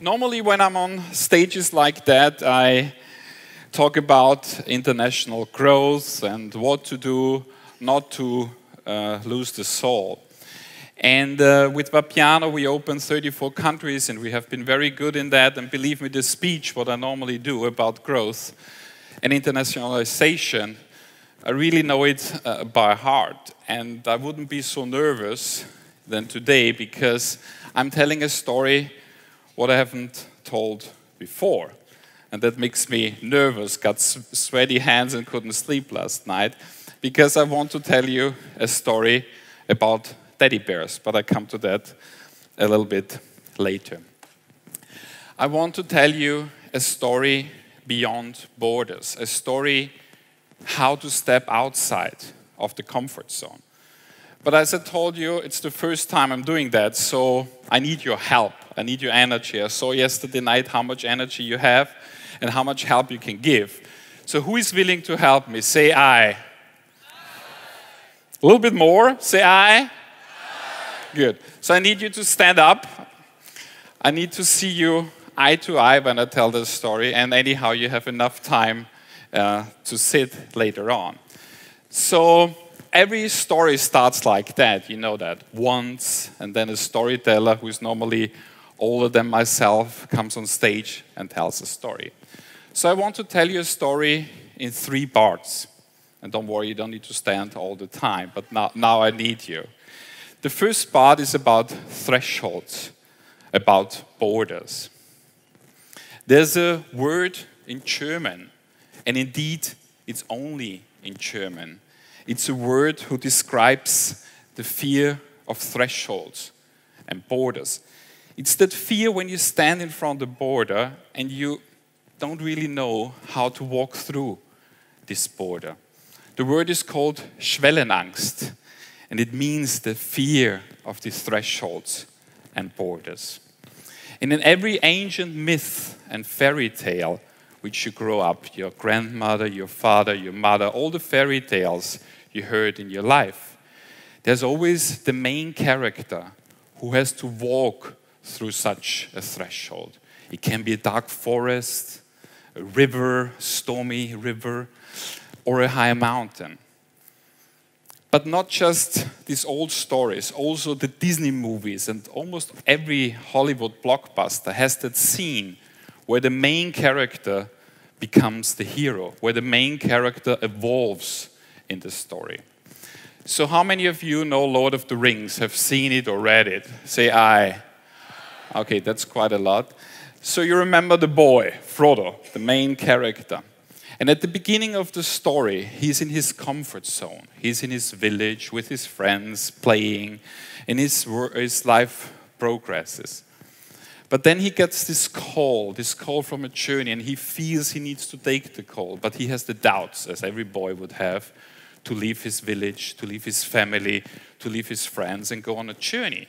Normally when I'm on stages like that, I talk about international growth and what to do not to lose the soul. And with Vapiano, we opened 34 countries, and we have been very good in that. And believe me, the speech, what I normally do about growth and internationalization, I really know it by heart. And I wouldn't be so nervous than today, because I'm telling a story what I haven't told before. And that makes me nervous, got sweaty hands and couldn't sleep last night, because I want to tell you a story about teddy bears, but I come to that a little bit later. I want to tell you a story beyond borders, a story how to step outside of the comfort zone. But as I told you, it's the first time I'm doing that, so I need your help. I need your energy. I saw yesterday night how much energy you have and how much help you can give. So who is willing to help me? Say aye. Aye. A little bit more. Say aye. Aye. Good. So I need you to stand up. I need to see you eye to eye when I tell this story. And anyhow, you have enough time to sit later on. So every story starts like that, you know that. Once, and then a storyteller who is normally older than myself comes on stage and tells a story. So I want to tell you a story in 3 parts. And don't worry, you don't need to stand all the time, but now I need you. The first part is about thresholds, about borders. There's a word in German, and indeed, it's only in German. It's a word who describes the fear of thresholds and borders. It's that fear when you stand in front of the border and you don't really know how to walk through this border. The word is called Schwellenangst, and it means the fear of these thresholds and borders. And in every ancient myth and fairy tale which you grow up, your grandmother, your father, your mother, all the fairy tales you heard in your life, there's always the main character who has to walk through such a threshold. It can be a dark forest, a river, stormy river, or a high mountain. But not just these old stories, also the Disney movies and almost every Hollywood blockbuster has that scene where the main character becomes the hero, where the main character evolves in the story. So how many of you know Lord of the Rings, have seen it or read it? Say aye. Okay, that's quite a lot. So you remember the boy, Frodo, the main character. And at the beginning of the story, he's in his comfort zone. He's in his village with his friends, playing, and his life progresses. But then he gets this call from a journey, and he feels he needs to take the call, but he has the doubts, as every boy would have, to leave his village, to leave his family, to leave his friends and go on a journey.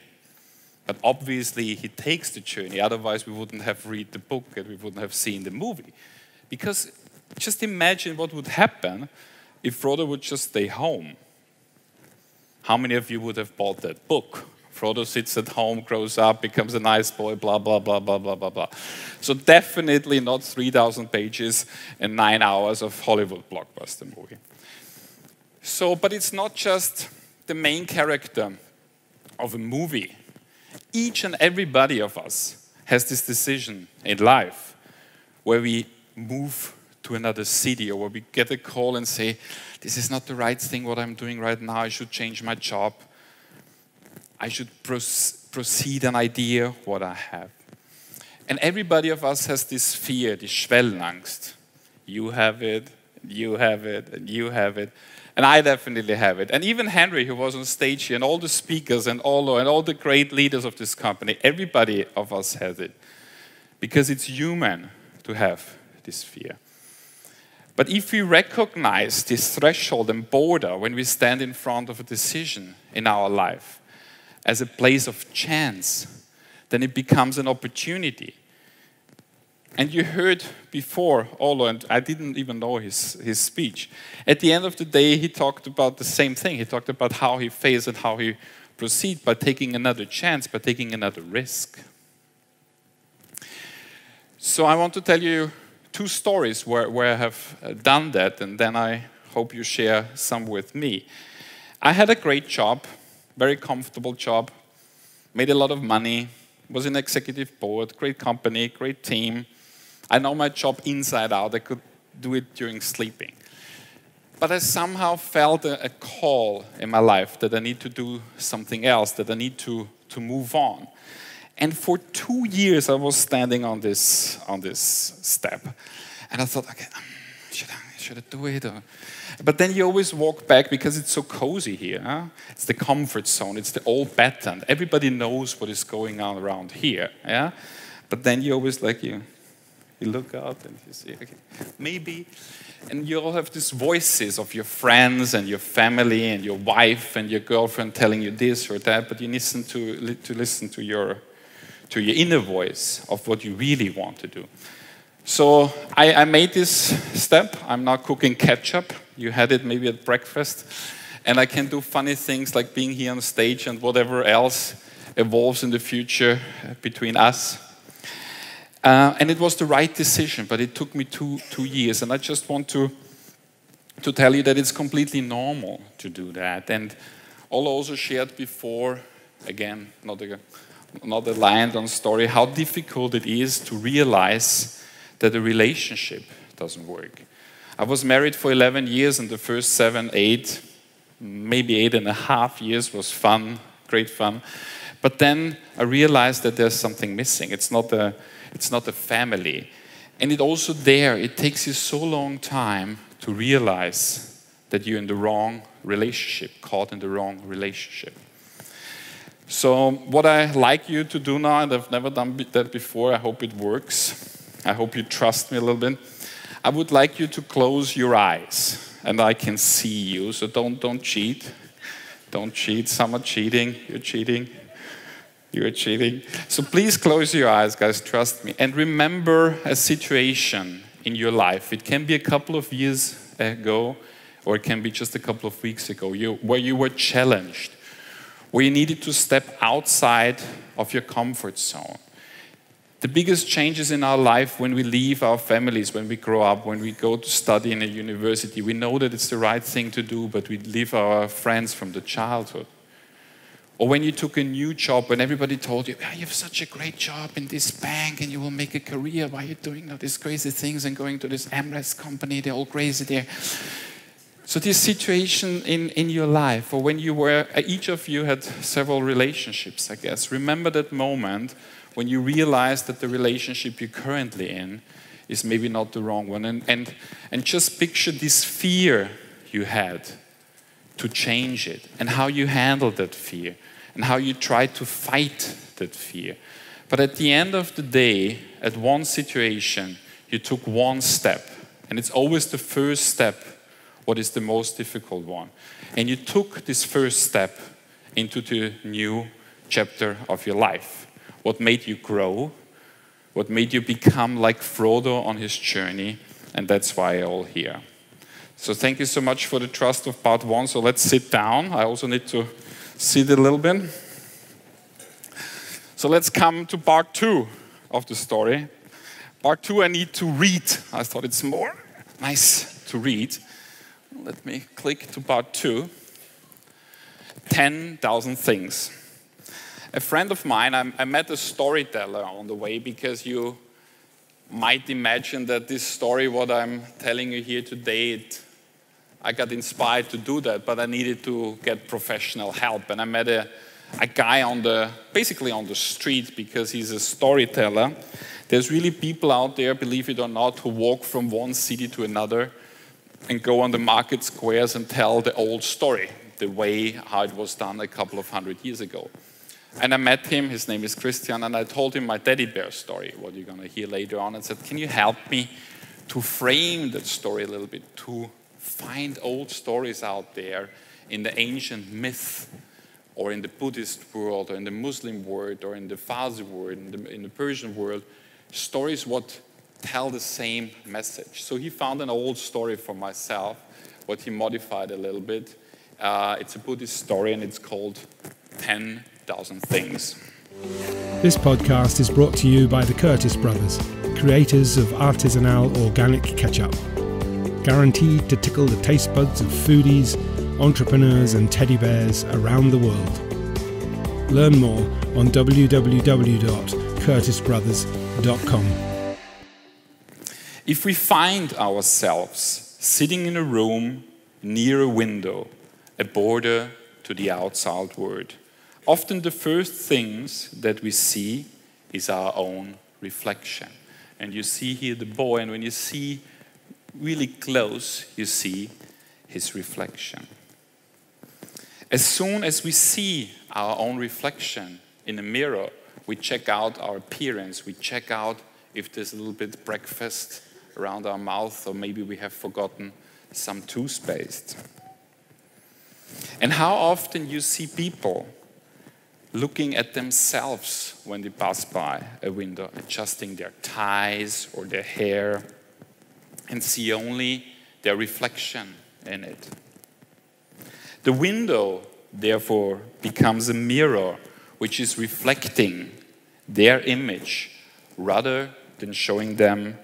But obviously he takes the journey, otherwise we wouldn't have read the book and we wouldn't have seen the movie. Because just imagine what would happen if Frodo would just stay home. How many of you would have bought that book? Frodo sits at home, grows up, becomes a nice boy, blah, blah, blah, blah, blah, blah, blah. So definitely not 3,000 pages and 9 hours of Hollywood blockbuster movie. So, but it's not just the main character of a movie. Each and everybody of us has this decision in life where we move to another city, or where we get a call and say, this is not the right thing what I'm doing right now, I should change my job. I should proceed an idea what I have. And everybody of us has this fear, this Schwellenangst. You have it, you have it, and you have it. And I definitely have it. And even Henry, who was on stage here, and all the speakers and all the great leaders of this company, everybody of us has it. Because it's human to have this fear. But if we recognize this threshold and border when we stand in front of a decision in our life as a place of chance, then it becomes an opportunity. And you heard before, Olo, and I didn't even know his speech. At the end of the day, he talked about the same thing. He talked about how he fails and how he proceeds by taking another chance, by taking another risk. So I want to tell you 2 stories where I have done that, and then I hope you share some with me. I had a great job, very comfortable job, made a lot of money, was in executive board, great company, great team. I know my job inside out. I could do it during sleeping. But I somehow felt a call in my life that I need to do something else, that I need to move on. And for 2 years, I was standing on this step. And I thought, okay, should I do it? But then you always walk back because it's so cozy here. Huh? It's the comfort zone. It's the old pattern. Everybody knows what is going on around here. Yeah? But then you always you look out and you see, okay, maybe. And you all have these voices of your friends and your family and your wife and your girlfriend telling you this or that. But you listen to your inner voice of what you really want to do. So I made this step. I'm now cooking ketchup. You had it maybe at breakfast. And I can do funny things like being here on stage and whatever else evolves in the future between us. And it was the right decision, but it took me two years. And I just want to tell you that it's completely normal to do that. And Ola also shared before, again, not a line-down story, how difficult it is to realize that a relationship doesn't work. I was married for 11 years, and the first 7, 8, maybe 8.5 years was fun, great fun. But then I realized that there's something missing. It's not a family. And it takes you so long time to realize that you're in the wrong relationship, caught in the wrong relationship. So what I like you to do now, and I've never done that before, I hope it works. I hope you trust me a little bit. I would like you to close your eyes, and I can see you, so don't cheat. Don't cheat. Some are cheating. You're cheating. You're cheating. So please close your eyes, guys, trust me. And remember a situation in your life. It can be a couple of years ago, or it can be just a couple of weeks ago, where you were challenged, where you needed to step outside of your comfort zone. The biggest changes in our life when we leave our families, when we grow up, when we go to study in a university, we know that it's the right thing to do, but we leave our friends from the childhood. Or when you took a new job, when everybody told you, you have such a great job in this bank and you will make a career, why are you doing all these crazy things and going to this AmRest company, they're all crazy there. So this situation in your life, or when you were, each of you had several relationships, I guess. Remember that moment when you realize that the relationship you're currently in is maybe not the wrong one. And just picture this fear you had to change it, and how you handled that fear, and how you tried to fight that fear. But at the end of the day, at one situation, you took one step. And it's always the first step what is the most difficult one. And you took this first step into the new chapter of your life. What made you grow, what made you become like Frodo on his journey, and that's why you're all here. So thank you so much for the trust of part 1. So let's sit down. I also need to sit a little bit. So let's come to part 2 of the story. Part 2, I need to read. I thought it's more nice to read. Let me click to part 2. 10,000 things. A friend of mine, I met a storyteller on the way, because you might imagine that this story, what I'm telling you here today, I got inspired to do that, but I needed to get professional help. And I met a guy basically on the street, because he's a storyteller. There's really people out there, believe it or not, who walk from one city to another and go on the market squares and tell the old story, the way how it was done a couple of 100 years ago. And I met him, his name is Christian, and I told him my teddy bear story, what you're going to hear later on, and said, can you help me to frame that story a little bit, to find old stories out there in the ancient myth, or in the Buddhist world, or in the Muslim world, or in the Farsi world, in the Persian world, stories what tell the same message. So he found an old story for myself, what he modified a little bit. It's a Buddhist story, and it's called 10,000 Things. This podcast is brought to you by the Curtis Brothers, creators of artisanal organic ketchup. Guaranteed to tickle the taste buds of foodies, entrepreneurs and teddy bears around the world. Learn more on www.curtisbrothers.com. If we find ourselves sitting in a room near a window, a border to the outside world, often the first things that we see is our own reflection. And you see here the boy, and when you see really close, you see his reflection. As soon as we see our own reflection in a mirror, we check out our appearance, we check out if there's a little bit of breakfast around our mouth, or maybe we have forgotten some toothpaste. And how often you see people looking at themselves when they pass by a window, adjusting their ties or their hair, and see only their reflection in it. The window, therefore, becomes a mirror which is reflecting their image rather than showing them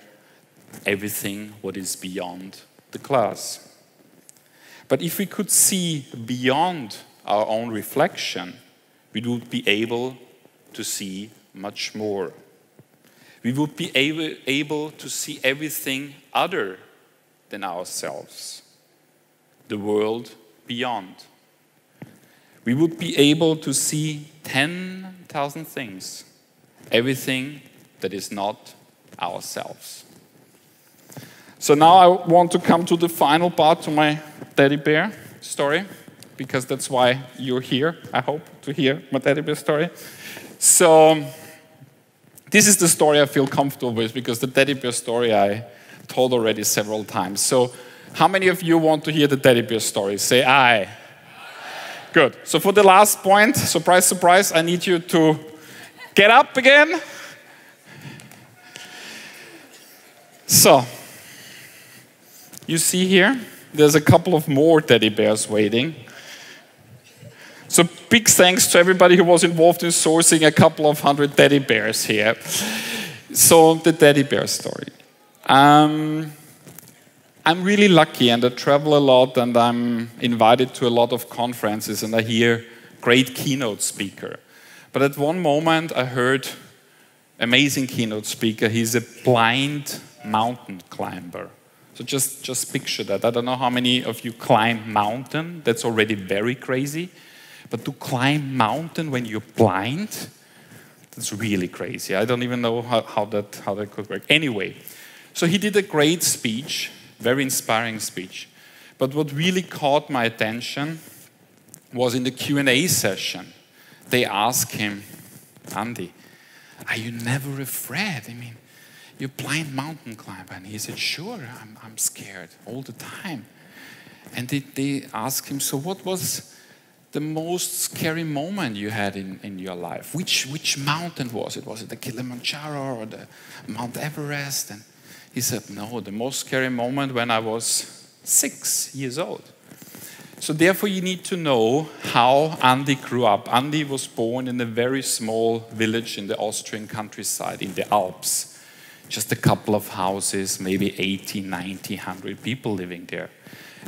everything what is beyond the glass. But if we could see beyond our own reflection, we would be able to see much more. We would be able to see everything other than ourselves, the world beyond. We would be able to see 10,000 things, everything that is not ourselves. So now I want to come to the final part to my teddy bear story, because that's why you're here, I hope, to hear my teddy bear story. So this is the story I feel comfortable with, because the teddy bear story I told already several times. So how many of you want to hear the teddy bear story? Say aye. Good. So for the last point, surprise, surprise, I need you to get up again. So, you see here, there's a couple of more teddy bears waiting. So big thanks to everybody who was involved in sourcing a couple of hundred teddy bears here. So the teddy bear story. I'm really lucky, and I travel a lot, and I'm invited to a lot of conferences, and I hear great keynote speaker. But at one moment I heard amazing keynote speaker. He's a blind mountain climber. So just picture that. I don't know how many of you climb mountain. That's already very crazy. But to climb mountain when you're blind, that's really crazy. I don't even know how that could work. Anyway, so he did a great speech, very inspiring speech. But what really caught my attention was in the Q&A session. They asked him, Andy, are you never afraid? I mean, you're a blind mountain climber. And he said, sure, I'm scared all the time. And they asked him, so what was the most scary moment you had in your life? Which mountain was it? Was it the Kilimanjaro or the Mount Everest? And he said, no, the most scary moment when I was 6 years old. So therefore you need to know how Andy grew up. Andy was born in a very small village in the Austrian countryside, in the Alps. Just a couple of houses, maybe 80, 90, 100 people living there.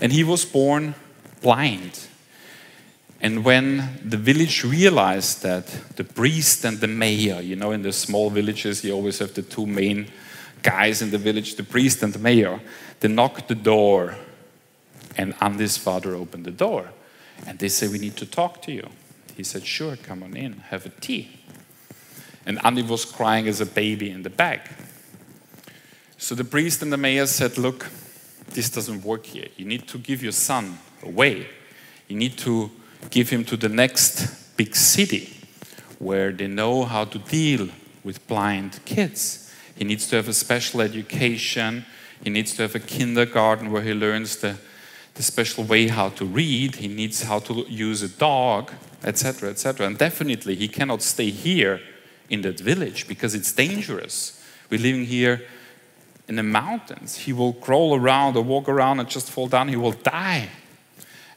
And he was born blind. And when the village realized that, the priest and the mayor, you know, in the small villages, you always have the two main guys in the village, the priest and the mayor, they knocked the door, and Andy's father opened the door. And they said, we need to talk to you. He said, sure, come on in, have a tea. And Andy was crying as a baby in the back. So the priest and the mayor said, look, this doesn't work here. You need to give your son away. You need to give him to the next big city where they know how to deal with blind kids. He needs to have a special education. He needs to have a kindergarten where he learns the special way how to read. He needs how to use a dog, etc., etc. And definitely he cannot stay here in that village because it's dangerous. We're living here in the mountains. He will crawl around or walk around and just fall down. He will die.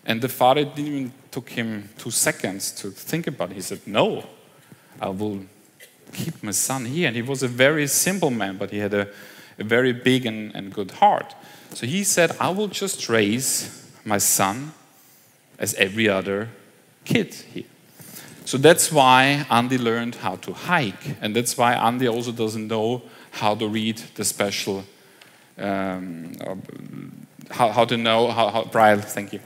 And the father didn't even took him 2 seconds to think about it. He said, no, I will keep my son here. And he was a very simple man, but he had a very big and good heart. So he said, I will just raise my son as every other kid here. So that's why Andy learned how to hike. And that's why Andy also doesn't know how to read the special, Braille, thank you.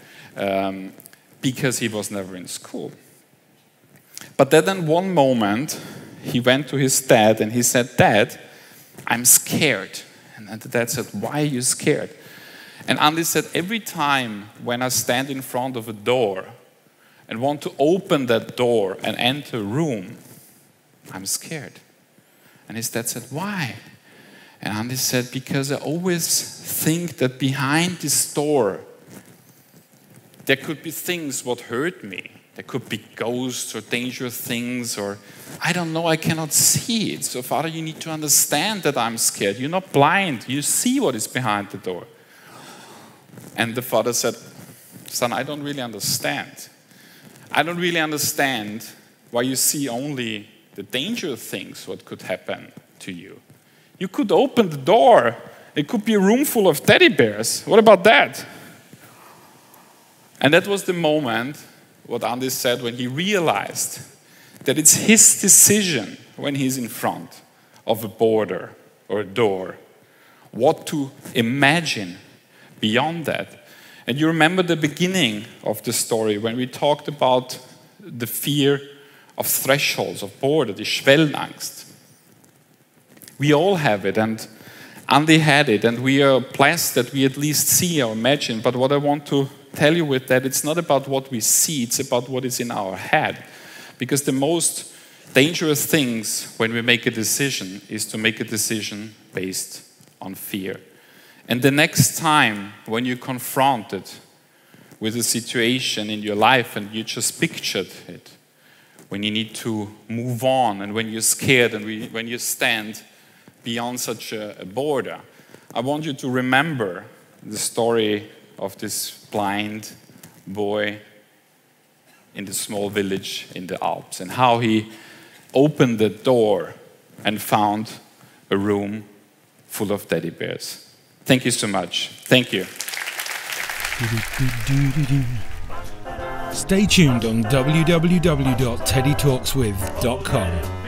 Because he was never in school. But then in one moment, he went to his dad and he said, Dad, I'm scared. And the dad said, why are you scared? And Andy said, every time when I stand in front of a door and want to open that door and enter a room, I'm scared. And his dad said, why? And Andy said, because I always think that behind this door, there could be things what hurt me. There could be ghosts or dangerous things, or I don't know, I cannot see it. So Father, you need to understand that I'm scared. You're not blind. You see what is behind the door. And the father said, son, I don't really understand. I don't really understand why you see only the dangerous things what could happen to you. You could open the door. It could be a room full of teddy bears. What about that? And that was the moment, what Andy said, when he realized that it's his decision when he's in front of a border or a door, what to imagine beyond that. And you remember the beginning of the story when we talked about the fear of thresholds, of border, the Schwellenangst. We all have it, and Andy had it, and we are blessed that we at least see or imagine. But what I want to tell you with that, it's not about what we see, it's about what is in our head. Because the most dangerous things when we make a decision is to make a decision based on fear. And the next time when you're confronted with a situation in your life and you just pictured it, when you need to move on and when you're scared and when you stand beyond such a border, I want you to remember the story of this blind boy in the small village in the Alps and how he opened the door and found a room full of teddy bears. Thank you so much. Thank you. Stay tuned on www.teddytalkswith.com.